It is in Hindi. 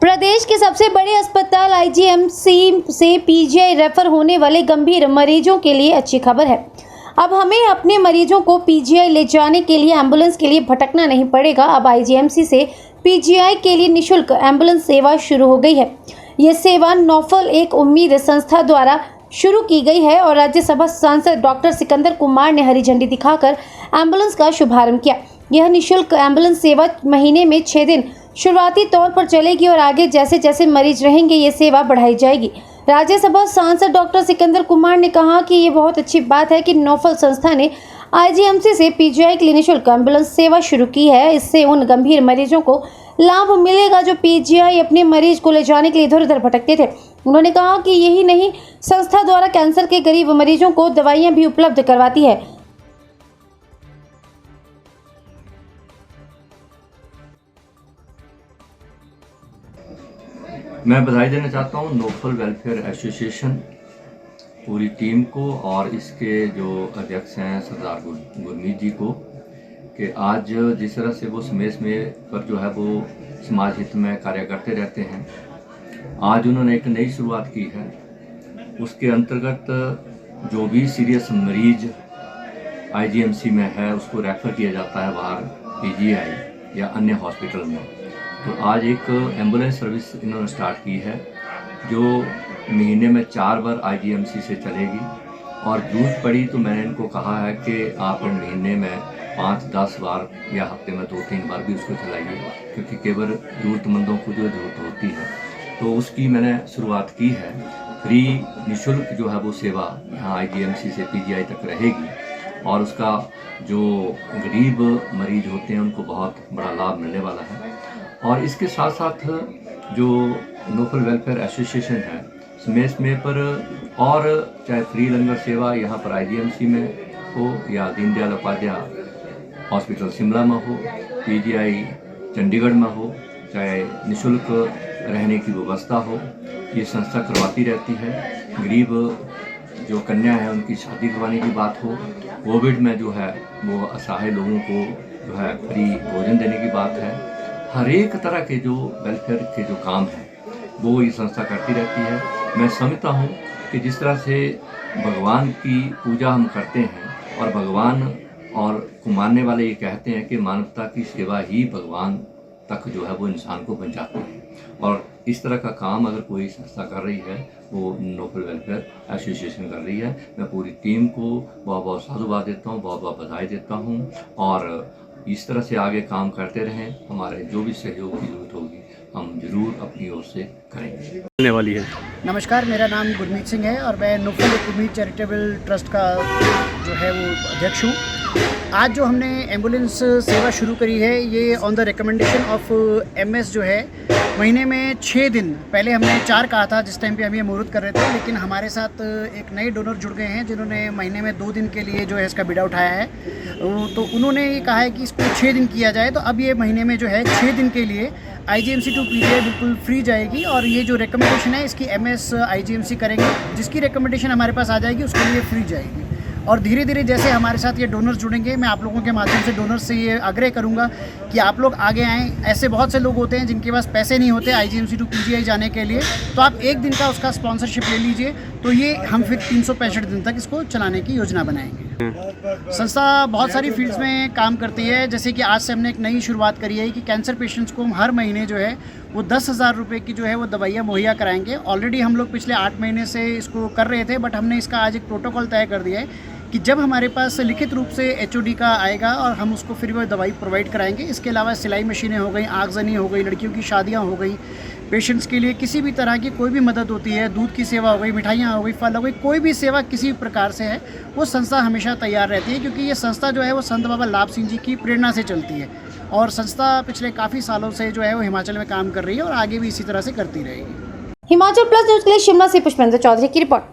प्रदेश के सबसे बड़े अस्पताल आईजीएमसी से पीजीआई रेफर होने वाले गंभीर मरीजों के लिए अच्छी खबर है। अब हमें अपने मरीजों को पीजीआई ले जाने के लिए एम्बुलेंस के लिए भटकना नहीं पड़ेगा। अब आईजीएमसी से पीजीआई के लिए निःशुल्क एम्बुलेंस सेवा शुरू हो गई है। ये सेवा नौफल एक उम्मीद संस्था द्वारा शुरू की गई है और राज्यसभा सांसद डॉक्टर सिकंदर कुमार ने हरी झंडी दिखाकर एम्बुलेंस का शुभारंभ किया। यह निःशुल्क एम्बुलेंस सेवा महीने में 6 दिन शुरुआती तौर पर चलेगी और आगे जैसे जैसे मरीज रहेंगे ये सेवा बढ़ाई जाएगी। राज्यसभा सांसद डॉक्टर सिकंदर कुमार ने कहा कि ये बहुत अच्छी बात है कि नौफल संस्था ने आईजीएमसी से पीजीआई के लिए निःशुल्क एम्बुलेंस सेवा शुरू की है। इससे उन गंभीर मरीजों को लाभ मिलेगा जो पीजीआई अपने मरीज को ले जाने के लिए इधर उधर भटकते थे। उन्होंने कहा कि यही नहीं, संस्था द्वारा कैंसर के गरीब मरीजों को दवाइयां भी उपलब्ध करवाती है। मैं बधाई देना चाहता हूँ नौफल वेलफेयर एसोसिएशन पूरी टीम को और इसके जो अध्यक्ष हैं सरदार गुरमीत जी को कि आज जिस तरह से वो समय पर जो है वो समाज हित में कार्य करते रहते हैं, आज उन्होंने एक नई शुरुआत की है। उसके अंतर्गत जो भी सीरियस मरीज आईजीएमसी में है उसको रेफ़र किया जाता है बाहर पीजीआई या अन्य हॉस्पिटल में। तो आज एक एम्बुलेंस सर्विस इन्होंने स्टार्ट की है जो महीने में 4 बार आईजीएमसी से चलेगी और जरूरत पड़ी तो मैंने इनको कहा है कि आप महीने में 5-10 बार या हफ्ते में 2-3 बार भी उसको चलाइए, क्योंकि केवल ज़रूरतमंदों को जो ज़रूरत होती है तो उसकी मैंने शुरुआत की है। फ्री निःशुल्क जो है वो सेवा यहाँ आईजीएमसी से पीजीआई तक रहेगी और उसका जो गरीब मरीज होते हैं उनको बहुत बड़ा लाभ मिलने वाला है। और इसके साथ साथ जो नौफल वेलफेयर एसोसिएशन है समय पर और चाहे फ्री लंगर सेवा यहाँ पर आईजीएमसी में हो या दीनदयाल उपाध्याय हॉस्पिटल शिमला में हो, पीजीआई चंडीगढ़ में हो, चाहे निःशुल्क रहने की व्यवस्था हो, ये संस्था करवाती रहती है। गरीब जो कन्या है उनकी शादी करवाने की बात हो, कोविड में जो है वो असहाय लोगों को जो है फ्री भोजन देने की बात है। हर एक तरह के जो वेलफेयर के जो काम हैं वो ये संस्था करती रहती है। मैं समझता हूँ कि जिस तरह से भगवान की पूजा हम करते हैं और भगवान और को मानने वाले ये कहते हैं कि मानवता की सेवा ही भगवान तक जो है वो इंसान को पहुँचाती है, और इस तरह का काम अगर कोई संस्था कर रही है वो नौफल वेलफेयर एसोसिएशन कर रही है। मैं पूरी टीम को बहुत बहुत साधुवाद देता हूँ, बहुत बहुत बधाई देता हूँ और इस तरह से आगे काम करते रहें। हमारे जो भी सहयोग की जरूरत होगी हम जरूर अपनी ओर से करेंगे। होने वाली है। नमस्कार, मेरा नाम गुरमीत सिंह है और मैं नौफल उम्मीद चैरिटेबल ट्रस्ट का जो है वो अध्यक्ष हूँ। आज जो हमने एम्बुलेंस सेवा शुरू करी है ये on the recommendation of MS जो है महीने में 6 दिन, पहले हमने 4 कहा था जिस टाइम पे हम ये मुहूर्त कर रहे थे, लेकिन हमारे साथ एक नए डोनर जुड़ गए हैं जिन्होंने महीने में 2 दिन के लिए जो है इसका बीड़ा उठाया है। तो उन्होंने ये कहा है कि इसको 6 दिन किया जाए, तो अब ये महीने में जो है 6 दिन के लिए आईजीएमसी टू पीजीआई बिल्कुल फ्री जाएगी और ये जो रिकमेंडेशन है इसकी एमएस आईजीएमसी करेंगे। जिसकी रिकमेंडेशन हमारे पास आ जाएगी उसके लिए फ्री जाएगी। और धीरे धीरे जैसे हमारे साथ ये डोनर्स जुड़ेंगे, मैं आप लोगों के माध्यम से डोनर्स से ये आग्रह करूंगा कि आप लोग आगे आएँ। ऐसे बहुत से लोग होते हैं जिनके पास पैसे नहीं होते आईजीएमसी टू पीजीआई जाने के लिए, तो आप 1 दिन का उसका स्पॉन्सरशिप ले लीजिए, तो ये हम फिर 365 दिन तक इसको चलाने की योजना बनाएंगे। संस्था बहुत सारी फील्ड्स में काम करती है, जैसे कि आज से हमने एक नई शुरुआत करी है कि कैंसर पेशेंट्स को हम हर महीने जो है वो 10,000 रुपये की जो है वो दवाइयाँ मुहैया कराएंगे। ऑलरेडी हम लोग पिछले 8 महीने से इसको कर रहे थे, बट हमने इसका आज एक प्रोटोकॉल तय कर दिया है कि जब हमारे पास लिखित रूप से एचओडी का आएगा और हम उसको फिर वो दवाई प्रोवाइड कराएंगे। इसके अलावा सिलाई मशीनें हो गई, आगजनी हो गई, लड़कियों की शादियां हो गई, पेशेंट्स के लिए किसी भी तरह की कोई भी मदद होती है, दूध की सेवा हो गई, मिठाइयाँ हो गई, फल हो गई, कोई भी सेवा किसी भी प्रकार से है वो संस्था हमेशा तैयार रहती है, क्योंकि ये संस्था जो है वो संत बाबा लाभ सिंह जी की प्रेरणा से चलती है और संस्था पिछले काफ़ी सालों से जो है वो हिमाचल में काम कर रही है और आगे भी इसी तरह से करती रहेगी। हिमाचल प्लस न्यूज़ के लिए शिमला से पुष्पेंद्र चौधरी की रिपोर्ट।